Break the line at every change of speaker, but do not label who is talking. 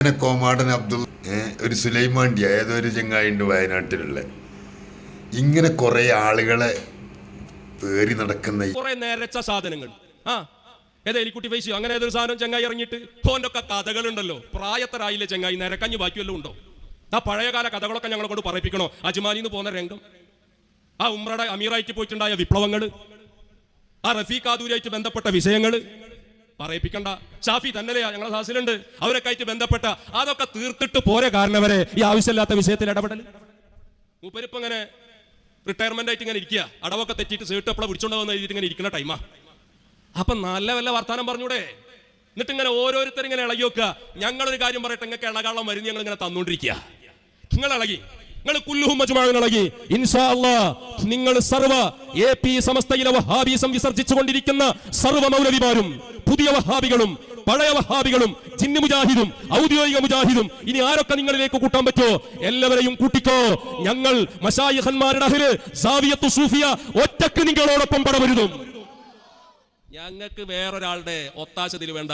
കോമാടൻ അബ്ദുൾ ഒരു സുലൈമാൻഡിയ ഏതൊരു ചങ്ങായിണ്ട് വയനാട്ടിലുള്ള ഇങ്ങനെ കുറെ ആളുകളെ പേറി നടക്കുന്ന
കുറെ നേരച്ച സാധനങ്ങൾ എലിക്കുട്ടി പൈസയോ അങ്ങനെ ഏതൊരു സാധനം ചങ്ങായി ഇറങ്ങിയിട്ട് ഫോൻ്റെ ഒക്കെ കഥകളുണ്ടല്ലോ. പ്രായത്തരായില്ലേ ചങ്ങായി, നിരക്കഞ്ഞ് ബാക്കിയല്ലോ ഉണ്ടോ? പഴയകാല കഥകളൊക്കെ ഞങ്ങളെ കൊണ്ട് പറയിപ്പിക്കണോ? അജ്മാനിന്ന് പോകുന്ന രംഗം, ഉംറയുടെ അമീറായിട്ട് പോയിട്ടുണ്ടായ വിപ്ലവങ്ങൾ, റഫീഖ് ആദൂരിയായിട്ട് ബന്ധപ്പെട്ട വിഷയങ്ങൾ പറയിപ്പിക്കണ്ട. ഷാഫി തന്നലെയാ ഞങ്ങളെ ക്ലാസ്സിലുണ്ട്, അവരൊക്കെ ആയിട്ട് ബന്ധപ്പെട്ട അതൊക്കെ തീർത്തിട്ട് പോരെ കാരണവരെ ഈ ആവശ്യമില്ലാത്ത വിഷയത്തിൽ ഇടപെടൽ. മൂപ്പരിപ്പം ഇങ്ങനെ റിട്ടയർമെന്റ് ആയിട്ട് ഇങ്ങനെ ഇരിക്കുക, അടവൊക്കെ തെറ്റിയിട്ട് സീട്ട് എപ്പോഴും പിടിച്ചോണ്ടാവുന്ന എഴുതിയിട്ട് ഇങ്ങനെ ഇരിക്കുന്ന ടൈമാ. അപ്പൊ നല്ല വല്ല വർത്താനം പറഞ്ഞൂടെ? എന്നിട്ട് ഇങ്ങനെ ഓരോരുത്തരും ഇങ്ങനെ ഇളകി വെക്കുക. ഞങ്ങളൊരു കാര്യം പറയട്ടെ, നിങ്ങൾക്ക് ഇളകാളം മരുന്ന് ഞങ്ങൾ ഇങ്ങനെ തന്നുകൊണ്ടിരിക്കുക. നിങ്ങൾ ഇളകി, നിങ്ങൾ കുല്ലുഹും മജ്മുഅൻ ഇളകി. ഇൻഷാ അല്ലാഹ് നിങ്ങൾ സർവ AP സമസ്തയിലെ വഹാബിസം വിസർജിച്ചുകൊണ്ടിരിക്കുന്ന സർവ മൗലവിമാരും പുതിയ വഹാബികളും പഴയ വഹാബികളും ജിന്ന് മുജാഹിദും ഔദ്യോഗിക മുജാഹിദും ഇനി ആരൊക്കെ നിങ്ങളിലേക്ക് കൂട്ടാൻ പറ്റുമോ എല്ലാവരെയും കൂട്ടിക്കോ. ഞങ്ങൾ മശായിഖന്മാരുടെ അഹ്ല് സാവിയത്തു സൂഫിയ ഒറ്റക്ക് നിങ്ങളോടൊപ്പം പടവരുതും. ഞങ്ങൾക്ക് വേറൊരാളുടെ ഒത്താശ ഇതിൽ വേണ്ട.